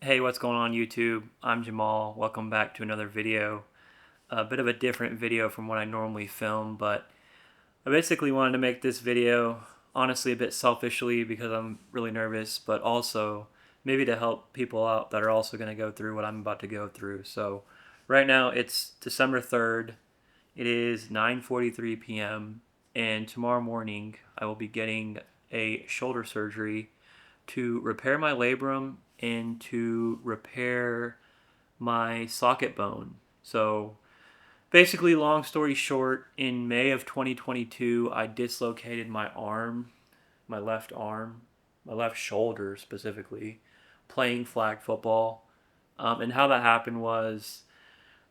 Hey, what's going on YouTube? I'm Jamal. Welcome back to another video. A bit of a different video from what I normally film, but I basically wanted to make this video honestly a bit selfishly because I'm really nervous, but also maybe to help people out that are also going to go through what I'm about to go through. So, right now it's December 3rd. It is 9:43 p.m. and tomorrow morning I will be getting a shoulder surgery to repair my labrum and to repair my socket bone. So basically, long story short, in May of 2022, I dislocated my arm, my left shoulder specifically, playing flag football. And how that happened was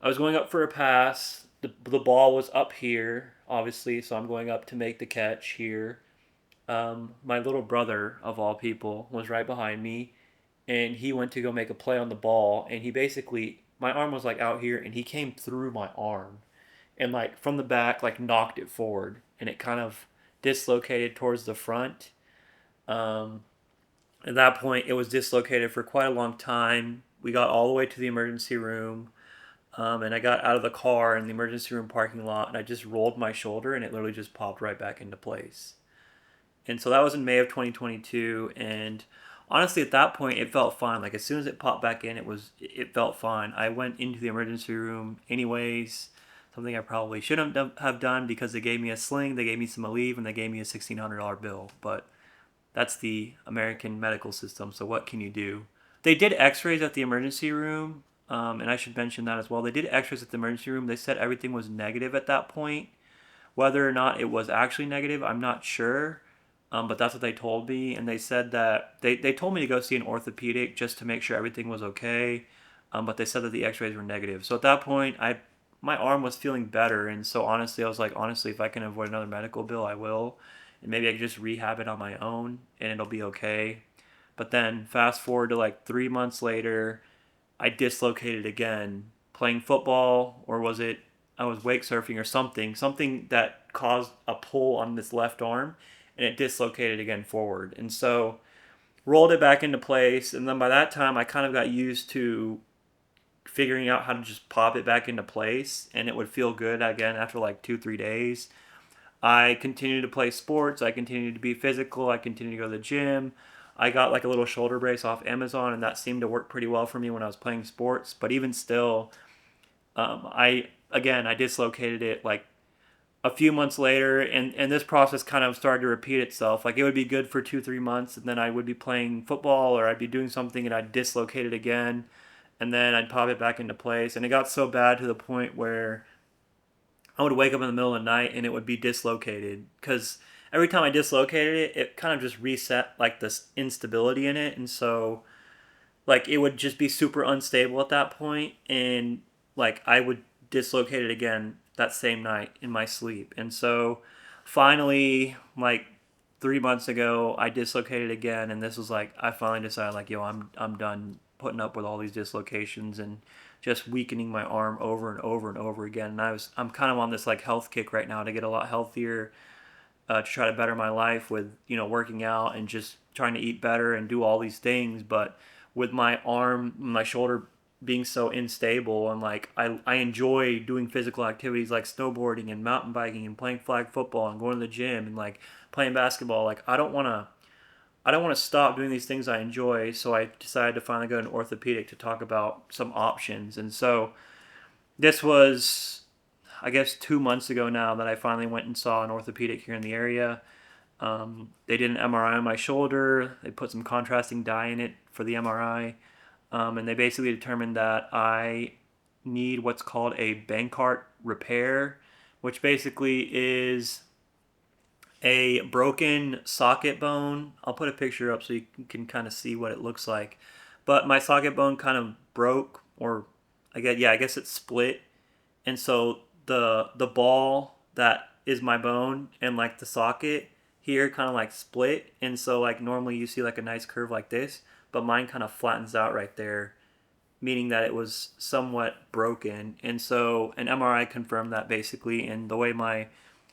I was going up for a pass. The ball was up here, obviously, so I'm going up to make the catch here. My little brother, of all people, was right behind me, and he went to go make a play on the ball, and he basically, my arm was like out here, and he came through my arm, and like from the back, like knocked it forward, and it kind of dislocated towards the front. Um, at that point, it was dislocated for quite a long time. We got all the way to the emergency room, and I got out of the car in the emergency room parking lot, and I just rolled my shoulder, and it literally just popped right back into place. And so that was in May of 2022, and honestly at that point it felt fine. Like as soon as it popped back in, it felt fine. I went into the emergency room anyways, something I probably shouldn't have done because they gave me a sling, they gave me some Aleve, and they gave me a $1,600 bill. But that's the American medical system, so what can you do? They did x-rays at the emergency room, and I should mention that as well. They did x-rays at the emergency room. They said everything was negative at that point. Whether or not it was actually negative, I'm not sure. But that's what they told me, and they said that they told me to go see an orthopedic just to make sure everything was okay. But they said that the X-rays were negative. So at that point, I my arm was feeling better, and so honestly, I was like, honestly, if I can avoid another medical bill, I will, and maybe I can just rehab it on my own, and it'll be okay. But then fast forward to like 3 months later, I dislocated again playing football, or was it I was wake surfing or something that caused a pull on this left arm, and it dislocated again forward. And so rolled it back into place, and then by that time I kind of got used to figuring out how to just pop it back into place, and it would feel good again after like 2 3 days. I continued to play sports. I continued to be physical. I continued to go to the gym. I got like a little shoulder brace off Amazon, and that seemed to work pretty well for me when I was playing sports. But even still, I dislocated it like a few months later, and this process kind of started to repeat itself. Like it would be good for 2 3 months, and then I would be playing football or I'd be doing something, and I'd dislocate it again, and then I'd pop it back into place. And it got so bad to the point where I would wake up in the middle of the night and it would be dislocated because every time I dislocated it, it kind of just reset like this instability in it, and so like it would just be super unstable at that point, and like I would dislocate it again that same night in my sleep, and so finally like 3 months ago I dislocated again, and this was like I finally decided like yo I'm done putting up with all these dislocations and just weakening my arm over and over and over again. And I'm kind of on this like health kick right now to get a lot healthier, to try to better my life with working out and just trying to eat better and do all these things. But with my arm, my shoulder being so unstable, and like I enjoy doing physical activities like snowboarding and mountain biking and playing flag football and going to the gym and like playing basketball. Like I don't want to stop doing these things I enjoy. So I decided to finally go to an orthopedic to talk about some options. And so this was, I guess, 2 months ago now that I finally went and saw an orthopedic here in the area. They did an MRI on my shoulder. They put some contrasting dye in it for the MRI. And they basically determined that I need what's called a Bankart repair, which basically is a broken socket bone. I'll put a picture up so you can kind of see what it looks like. But my socket bone kind of broke, or I guess it split, and so the ball that is my bone and like the socket here kind of like split, and so like normally you see like a nice curve like this, but mine kind of flattens out right there, meaning that it was somewhat broken. And so an MRI confirmed that basically, and the way my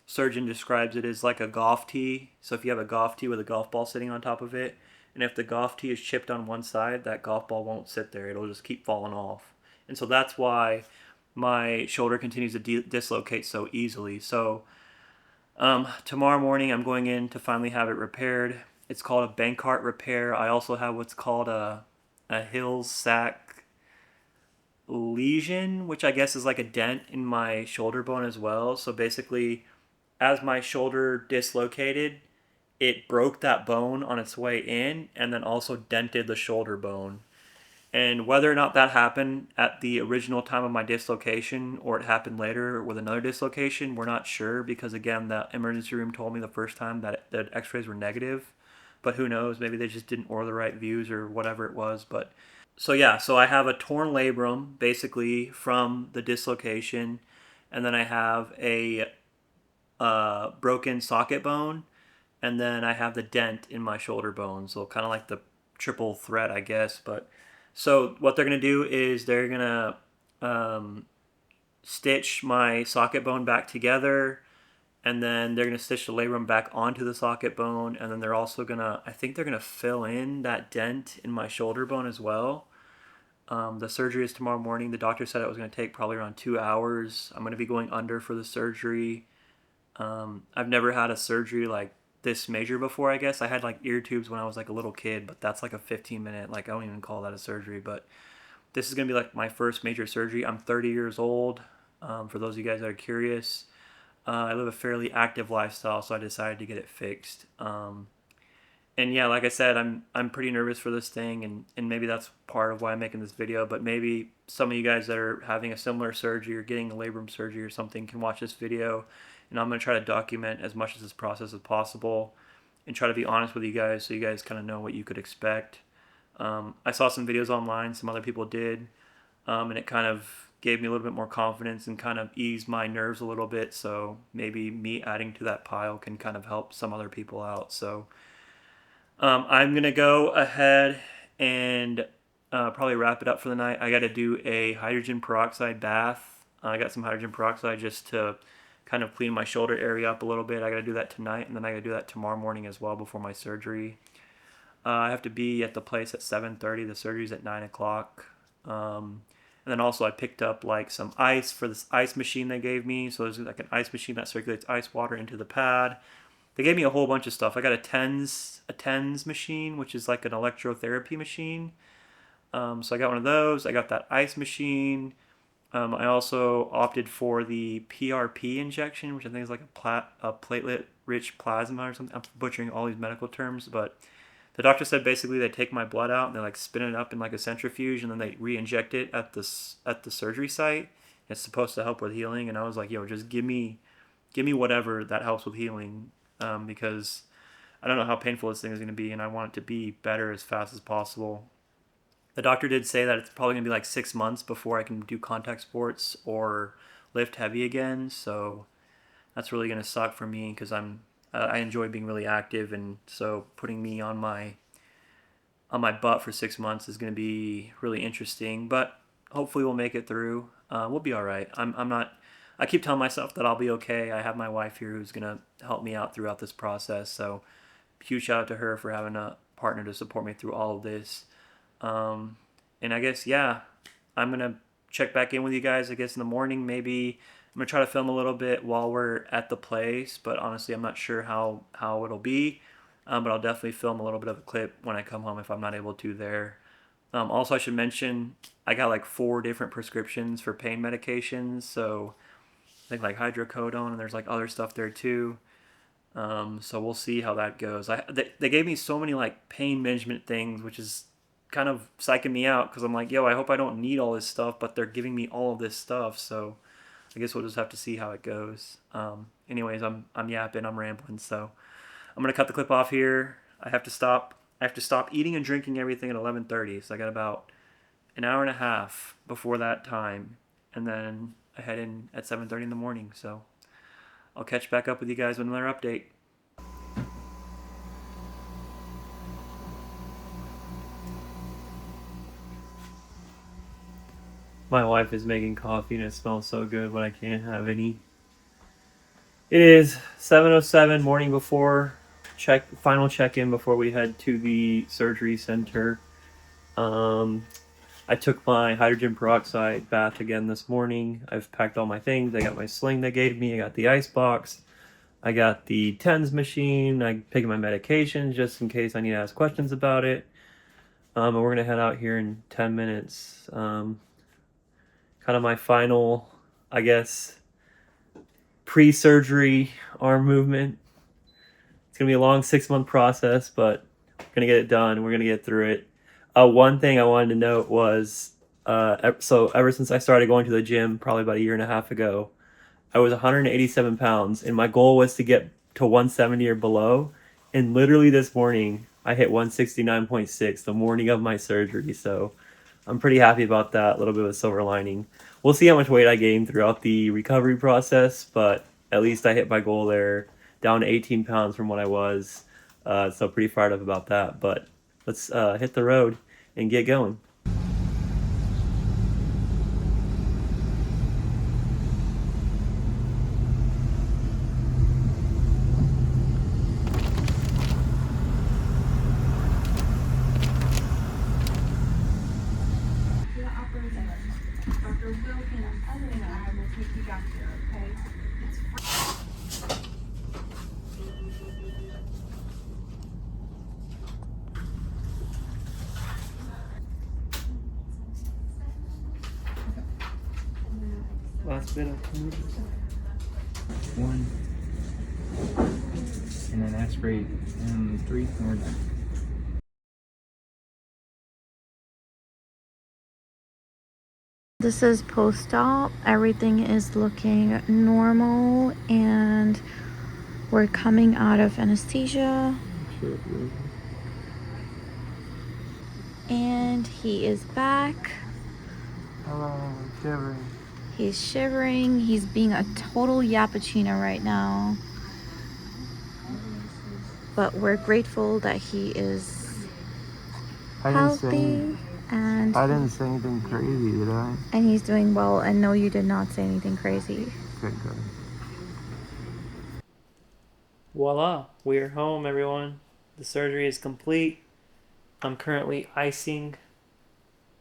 surgeon describes it is like a golf tee. So if you have a golf tee with a golf ball sitting on top of it, And if the golf tee is chipped on one side, that golf ball won't sit there. It'll just keep falling off. And so that's why my shoulder continues to dislocate so easily. So tomorrow morning I'm going in to finally have it repaired. It's called a Bankart repair. I also have what's called a Hills sac lesion, which I guess is like a dent in my shoulder bone as well. So basically, as my shoulder dislocated, it broke that bone on its way in and then also dented the shoulder bone. And whether or not that happened at the original time of my dislocation or it happened later with another dislocation, we're not sure because, again, the emergency room told me the first time that the x-rays were negative. But who knows? Maybe they just didn't order the right views or whatever it was. But so yeah, so I have a torn labrum basically from the dislocation, and then I have a broken socket bone, and then I have the dent in my shoulder bone. So kind of like the triple threat, I guess. But so what they're gonna do is they're gonna stitch my socket bone back together, and then they're gonna stitch the labrum back onto the socket bone, and then they're also gonna, I think they're gonna fill in that dent in my shoulder bone as well. The surgery is tomorrow morning. The doctor said it was going to take probably around 2 hours. I'm going to be going under for the surgery. I've never had a surgery like this major before, I guess. I had like ear tubes when I was like a little kid, but that's like a 15-minute, like I don't even call that a surgery. But this is going to be like my first major surgery. I'm 30 years old, for those of you guys that are curious. I live a fairly active lifestyle, so I decided to get it fixed. And yeah, like I said, I'm pretty nervous for this thing, and maybe that's part of why I'm making this video. But maybe some of you guys that are having a similar surgery or getting a labrum surgery or something can watch this video, and I'm gonna try to document as much of this process as possible, and try to be honest with you guys so you guys kind of know what you could expect. I saw some videos online, some other people did, and it kind of gave me a little bit more confidence and kind of eased my nerves a little bit. So maybe me adding to that pile can kind of help some other people out. So. I'm going to go ahead and probably wrap it up for the night. I got to do a hydrogen peroxide bath. I got some hydrogen peroxide just to kind of clean my shoulder area up a little bit. I got to do that tonight, and then I got to do that tomorrow morning as well before my surgery. I have to be at the place at 7:30. The surgery's at 9 o'clock. And then also I picked up like some ice for this ice machine they gave me. So there's like an ice machine that circulates ice water into the pad. They gave me a whole bunch of stuff. I got a TENS machine, which is like an electrotherapy machine. So I got one of those. I got that ice machine. I also opted for the PRP injection, which I think is like a platelet-rich plasma or something. I'm butchering all these medical terms, but the doctor said basically they take my blood out and they like spin it up in like a centrifuge, and then they re-inject it at the surgery site. It's supposed to help with healing, and I was like, yo, just give me whatever that helps with healing. Because I don't know how painful this thing is going to be, and I want it to be better as fast as possible. The doctor did say that it's probably going to be like 6 months before I can do contact sports or lift heavy again, so that's really going to suck for me because I enjoy being really active, and so putting me on my butt for 6 months is going to be really interesting, but hopefully we'll make it through. We'll be all right. I'm not. I keep telling myself that I'll be okay. I have my wife here who's going to help me out throughout this process. So huge shout out to her for having a partner to support me through all of this. And I guess, yeah, I'm going to check back in with you guys, I guess, in the morning. Maybe I'm going to try to film a little bit while we're at the place. But honestly, I'm not sure how it'll be. But I'll definitely film a little bit of a clip when I come home if I'm not able to there. Also, I should mention, I got like 4 different prescriptions for pain medications. So I think like hydrocodone, and there's like other stuff there too. So we'll see how that goes. They gave me so many like pain management things, which is kind of psyching me out because I'm like, yo, I hope I don't need all this stuff, but they're giving me all of this stuff. So I guess we'll just have to see how it goes. Anyways, I'm yapping, I'm rambling, so I'm gonna cut the clip off here. I have to stop eating and drinking everything at 11:30. So I got about an hour and a half before that time, and then I head in at 7:30 in the morning, so I'll catch back up with you guys with another update. My wife is making coffee and it smells so good, but I can't have any. It is 7:07, morning before final check-in before we head to the surgery center. I took my hydrogen peroxide bath again this morning. I've packed all my things. I got my sling they gave me. I got the ice box. I got the TENS machine. I picked my medications just in case I need to ask questions about it. And we're gonna head out here in 10 minutes. Kind of my final, I guess, pre-surgery arm movement. It's gonna be a long 6-month process, but we're gonna get it done. We're gonna get through it. One thing I wanted to note was, so ever since I started going to the gym, probably about a year and a half ago, I was 187 pounds, and my goal was to get to 170 or below. And literally this morning, I hit 169.6 the morning of my surgery. So I'm pretty happy about that. A little bit of a silver lining. We'll see how much weight I gain throughout the recovery process, but at least I hit my goal there, down to 18 pounds from what I was. So pretty fired up about that. But let's hit the road and get going. Last bit of one, and then aspirate, and 3, and we're done. This is post-op. Everything is looking normal and we're coming out of anesthesia. And he is back. Hello, shivering. He's shivering. He's being a total yappuccino right now. But we're grateful that he is healthy. And I didn't say anything crazy, did I? And he's doing well. And no, you did not say anything crazy. Good. Voila, we're home, everyone. The surgery is complete. I'm currently icing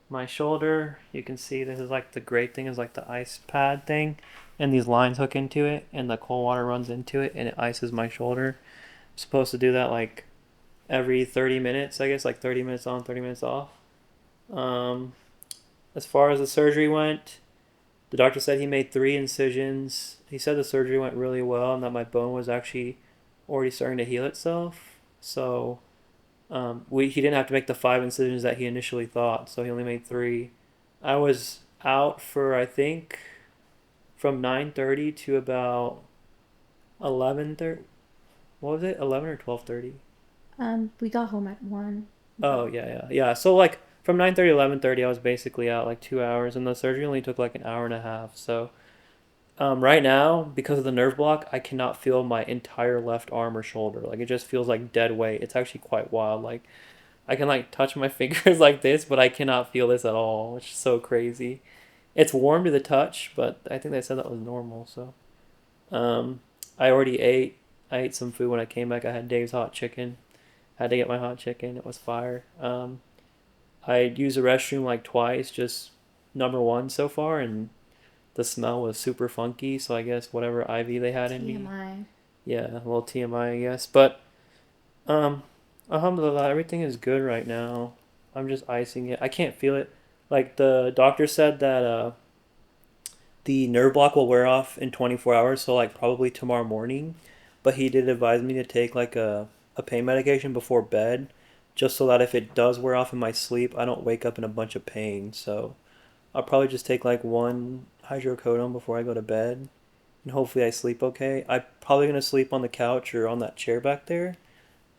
my shoulder. You can see this is like the great thing is like the ice pad thing, and these lines hook into it, and the cold water runs into it, and it ices my shoulder. I'm supposed to do that like every 30 minutes, I guess, like 30 minutes on, 30 minutes off. As far as the surgery went, the doctor said he made 3 incisions. He said the surgery went really well and that my bone was actually already starting to heal itself. So he didn't have to make the 5 incisions that he initially thought, so he only made 3. I was out for, I think, from 9:30 to about 11:30. What was it? 11 or 12:30? We got home at 1. Oh, yeah. So like from 9:30 to 11:30, I was basically out like 2 hours, and the surgery only took like an hour and a half. So right now, because of the nerve block, I cannot feel my entire left arm or shoulder. Like it just feels like dead weight. It's actually quite wild. Like I can like touch my fingers like this, but I cannot feel this at all, which is so crazy. It's warm to the touch, but I think they said that was normal. So I already ate. I ate some food when I came back. I had Dave's hot chicken. Had to get my hot chicken. It was fire. I used the restroom like twice, just number 1 so far, and the smell was super funky. So I guess whatever IV they had in me. TMI. Yeah, a little TMI, I guess. But alhamdulillah, everything is good right now. I'm just icing it. I can't feel it. Like the doctor said that the nerve block will wear off in 24 hours, so like probably tomorrow morning. But he did advise me to take like a pain medication before bed, just so that if it does wear off in my sleep, I don't wake up in a bunch of pain. So I'll probably just take like 1 hydrocodone before I go to bed, and hopefully I sleep okay. I'm probably gonna sleep on the couch or on that chair back there.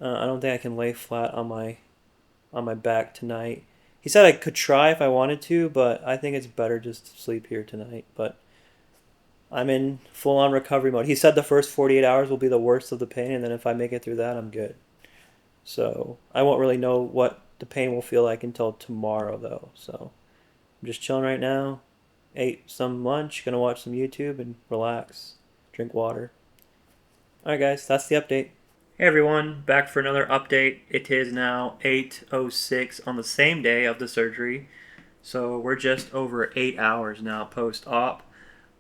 I don't think I can lay flat on my back tonight. He said I could try if I wanted to, but I think it's better just to sleep here tonight. But I'm in full on recovery mode. He said the first 48 hours will be the worst of the pain, and then if I make it through that, I'm good. So I won't really know what the pain will feel like until tomorrow, though. So I'm just chilling right now. Ate some lunch, gonna watch some YouTube and relax, drink water. Alright, guys, that's the update. Hey everyone, back for another update. It is now 8:06 on the same day of the surgery. So we're just over 8 hours now post-op.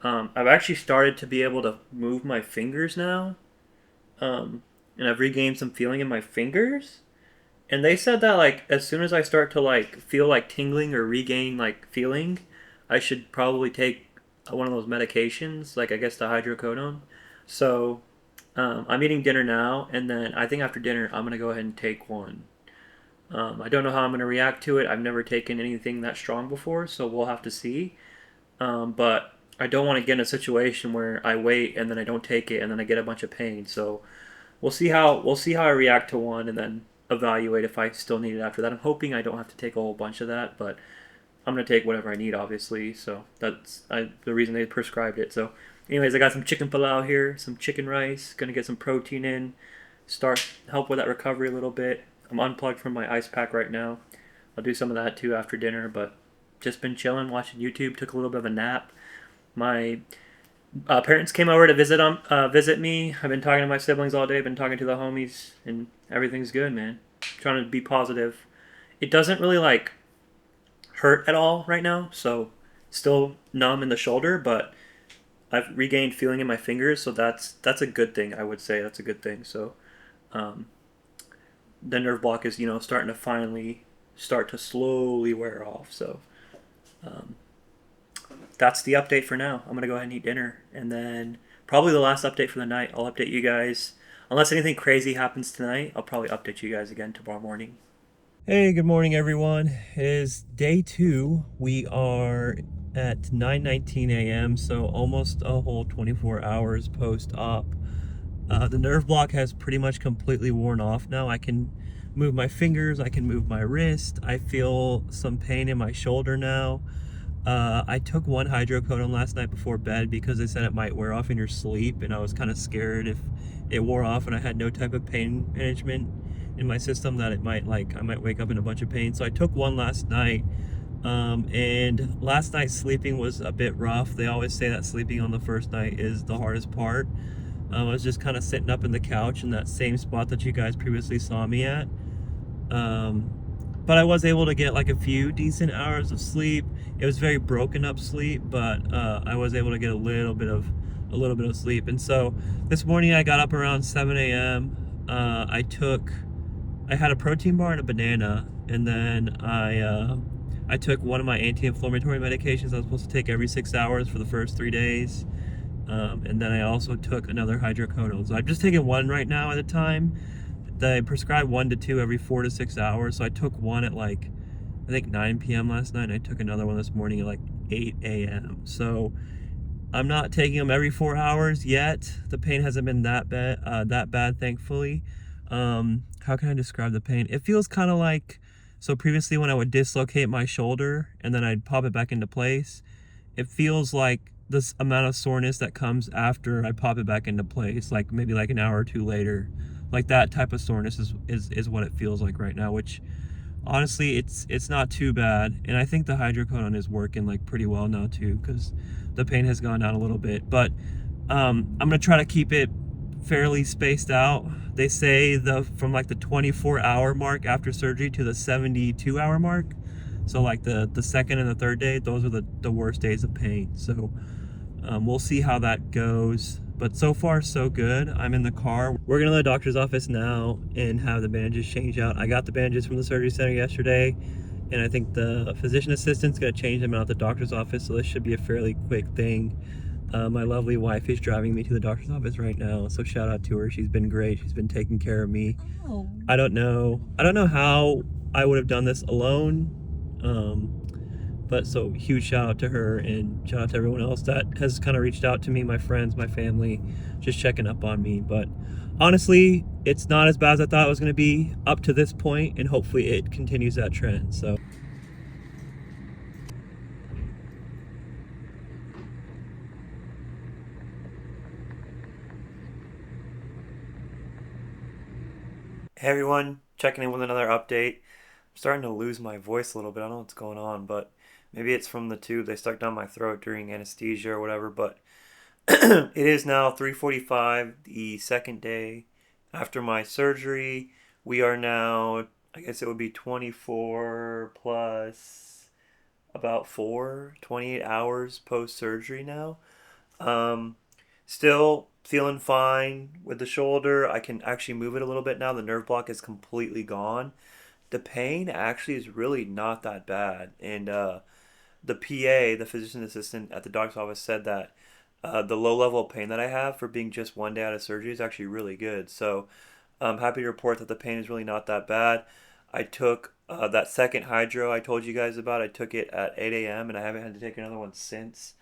I've actually started to be able to move my fingers now. Um, and I've regained some feeling in my fingers. And they said that like as soon as I start to like feel like tingling or regain like feeling, I should probably take one of those medications, like I guess the hydrocodone. So I'm eating dinner now, and then I think after dinner I'm gonna go ahead and take one. I don't know how I'm gonna react to it. I've never taken anything that strong before, so we'll have to see. But I don't want to get in a situation where I wait and then I don't take it and then I get a bunch of pain. So we'll see how I react to one, and then evaluate if I still need it after that. I'm hoping I don't have to take a whole bunch of that, but I'm gonna take whatever I need, obviously. So the reason they prescribed it. So, anyways, I got some chicken pilau here, some chicken rice. Gonna get some protein in, start help with that recovery a little bit. I'm unplugged from my ice pack right now. I'll do some of that too after dinner, but just been chilling, watching YouTube. Took a little bit of a nap. My parents came over to visit me. I've been talking to my siblings all day. Been talking to the homies, and everything's good, man. Trying to be positive. It doesn't really like hurt at all right now, so still numb in the shoulder, but I've regained feeling in my fingers, so that's a good thing. I would say that's a good thing. So um, the nerve block is starting to finally start to slowly wear off. So um, that's the update for now. I'm gonna go ahead and eat dinner, and then probably the last update for the night. I'll update you guys unless anything crazy happens tonight. I'll probably update you guys again tomorrow morning. Hey, good morning, everyone. It is day 2. We are at 9:19 a.m., so almost a whole 24 hours post-op. The nerve block has pretty much completely worn off now. I can move my fingers, I can move my wrist. I feel some pain in my shoulder now. I took one hydrocodone last night before bed because they said it might wear off in your sleep, and I was kind of scared if it wore off and I had no type of pain management in my system that I might wake up in a bunch of pain. So I took one last night, and last night sleeping was a bit rough. They always say that sleeping on the first night is the hardest part. I was just kind of sitting up in the couch in that same spot that you guys previously saw me at. Um, but I was able to get like a few decent hours of sleep. It was very broken up sleep, but I was able to get a little bit of sleep. And so this morning I got up around 7 a.m. I had a protein bar and a banana, and then I took one of my anti-inflammatory medications I was supposed to take every 6 hours for the first 3 days. And then I also took another hydrocodone. So I'm just taking one right now at a time. They prescribe 1 to 2 every 4 to 6 hours. So I took one at like, I think 9 p.m. last night, and I took another one this morning at like 8 a.m. So I'm not taking them every 4 hours yet. The pain hasn't been that bad, thankfully. How can I describe the pain? It feels kind of like, so previously when I would dislocate my shoulder and then I'd pop it back into place, it feels like this amount of soreness that comes after I pop it back into place, like maybe like an hour or two later. Like that type of soreness is what it feels like right now, which honestly it's not too bad. And I think the hydrocodone is working like pretty well now too, because the pain has gone down a little bit. But I'm gonna try to keep it fairly spaced out. They say from like the 24-hour mark after surgery to the 72-hour mark, so like the second and the third day, those are the worst days of pain. So we'll see how that goes. But so far, so good. I'm in the car. We're going to the doctor's office now and have the bandages changed out. I got the bandages from the surgery center yesterday, and I think the physician assistant's going to change them out at the doctor's office, so this should be a fairly quick thing. My lovely wife is driving me to the doctor's office right now, so shout out to her. She's been great. She's been taking care of me. Oh. I don't know how I would have done this alone. But so huge shout out to her, and shout out to everyone else that has kind of reached out to me, my friends, my family, just checking up on me. But honestly, it's not as bad as I thought it was going to be up to this point, and hopefully it continues that trend. So hey everyone, checking in with another update. I'm starting to lose my voice a little bit. I don't know what's going on, but maybe it's from the tube they stuck down my throat during anesthesia or whatever. But it is now 3:45, the second day After my surgery, we are now, I guess it would be 24 plus about 28 hours post surgery now. Um, Still feeling fine with the shoulder. I can actually move it a little bit now. The nerve block is completely gone. The pain actually is really not that bad. And the PA, the physician assistant at the doctor's office, said that the low level of pain that I have for being just one day out of surgery is actually really good. So I'm happy to report that the pain is really not that bad. I took that second hydro I told you guys about. I took it at 8 a.m. and I haven't had to take another one since.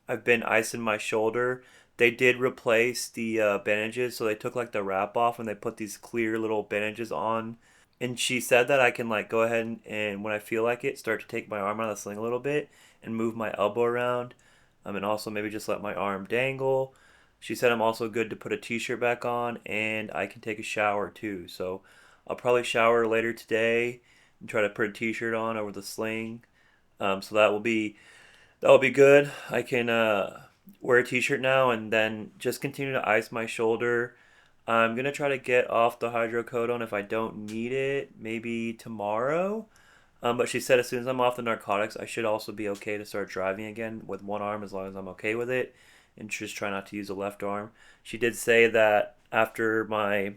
I've been icing my shoulder. They did replace the bandages, so they took like the wrap off and they put these clear little bandages on. And she said that I can like go ahead and when I feel like it, start to take my arm out of the sling a little bit and move my elbow around, and also maybe just let my arm dangle. She said I'm also good to put a t-shirt back on and I can take a shower too. So I'll probably shower later today and try to put a t-shirt on over the sling. So that'll be good. I can wear a t-shirt now and then just continue to ice my shoulder. I'm gonna try to get off the hydrocodone if I don't need it, maybe tomorrow. But she said as soon as I'm off the narcotics, I should also be okay to start driving again with one arm as long as I'm okay with it, and just try not to use the left arm. She did say that after my,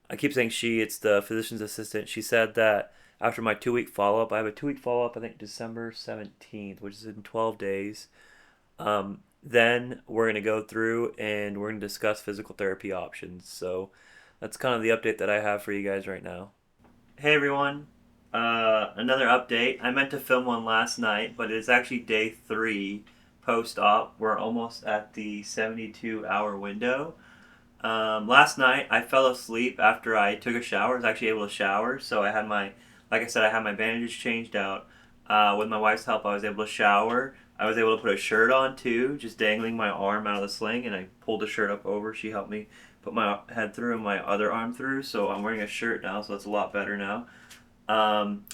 I keep saying she, it's the physician's assistant. She said that after my 2 week follow up, I have a 2 week follow up, I think December 17th, which is in 12 days. Then we're going to go through and we're going to discuss physical therapy options. So that's kind of the update that I have for you guys right now. Hey everyone, another update. I meant to film one last night, but it's actually day 3 post op. We're almost at the 72-hour window. Last night I fell asleep after I took a shower. I was actually able to shower, so I had my, like I said, I had my bandages changed out. With my wife's help, I was able to shower. I was able to put a shirt on too, just dangling my arm out of the sling, and I pulled the shirt up over. She helped me put my head through and my other arm through, so I'm wearing a shirt now, so that's a lot better now. Um,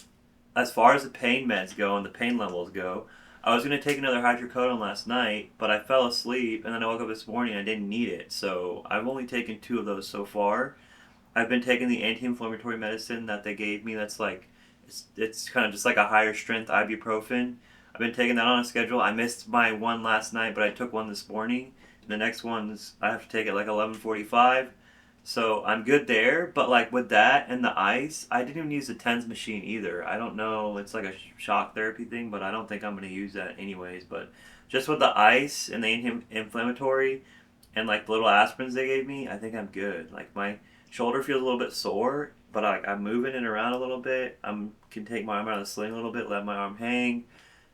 as far as the pain meds go and the pain levels go, I was going to take another hydrocodone last night, but I fell asleep, and then I woke up this morning and I didn't need it, so I've only taken 2 of those so far. I've been taking the anti-inflammatory medicine that they gave me. That's like it's kind of just like a higher strength ibuprofen. I've been taking that on a schedule. I missed my one last night, but I took one this morning. And the next one's I have to take it like 11:45. So I'm good there, but like with that and the ice, I didn't even use the TENS machine either. I don't know, it's like a shock therapy thing, but I don't think I'm going to use that anyways. But just with the ice and the anti-inflammatory and like the little aspirins they gave me, I think I'm good. Like my shoulder feels a little bit sore, but I'm moving it around a little bit. I can take my arm out of the sling a little bit, let my arm hang,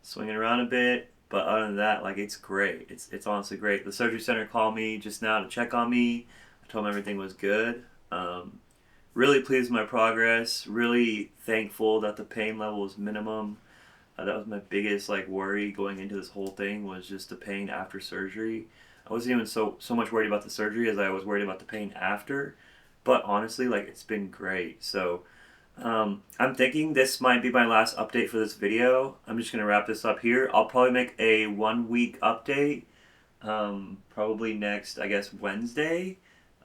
swing it around a bit. But other than that, like it's great. It's honestly great. The surgery center called me just now to check on me. I told them everything was good. Really pleased with my progress. Really thankful that the pain level was minimum. That was my biggest like worry going into this whole thing was just the pain after surgery. I wasn't even so much worried about the surgery as I was worried about the pain after. But honestly, like it's been great. So I'm thinking this might be my last update for this video. I'm just gonna wrap this up here. I'll probably make a 1 week update. Probably next, I guess Wednesday.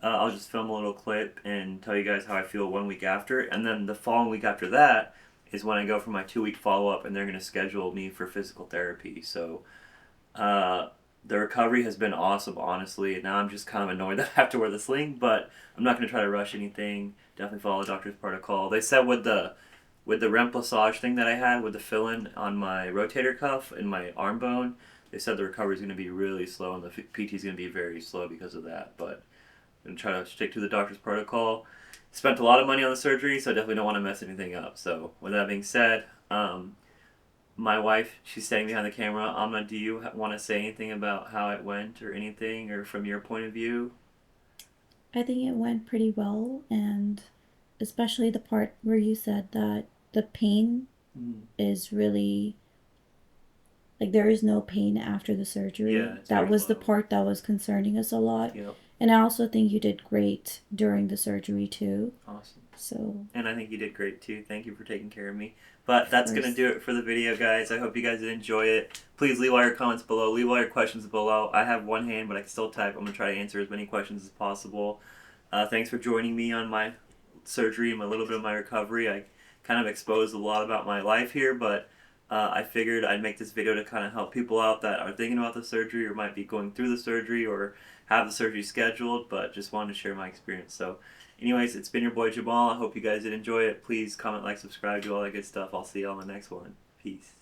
I'll just film a little clip and tell you guys how I feel 1 week after, and then the following week after that is when I go for my 2 week follow up, and they're gonna schedule me for physical therapy. So the recovery has been awesome, honestly. And now I'm just kind of annoyed that I have to wear the sling, but I'm not going to try to rush anything. Definitely follow the doctor's protocol. They said with the remplissage thing that I had with the fill-in on my rotator cuff and my arm bone, they said the recovery is going to be really slow and the PT is going to be very slow because of that. But I'm going to try to stick to the doctor's protocol. Spent a lot of money on the surgery, so I definitely don't want to mess anything up. So with that being said, my wife, she's standing behind the camera. Amna, do you want to say anything about how it went or anything, or from your point of view? I think it went pretty well, and especially the part where you said that the pain is really like there is no pain after the surgery. Yeah, that was low. the part that was concerning us a lot. Yep. And I also think you did great during the surgery too. Awesome. So. And I think you did great too. Thank you for taking care of me. But that's going to do it for the video, guys. I hope you guys did enjoy it. Please leave all your comments below. Leave all your questions below. I have one hand, but I can still type. I'm going to try to answer as many questions as possible. Thanks for joining me on my surgery and a little bit of my recovery. I kind of exposed a lot about my life here, but I figured I'd make this video to kind of help people out that are thinking about the surgery or might be going through the surgery or have the surgery scheduled, but just wanted to share my experience. So, anyways, it's been your boy Jamal. I hope you guys did enjoy it. Please comment, like, subscribe, do all that good stuff. I'll see you on the next one. Peace.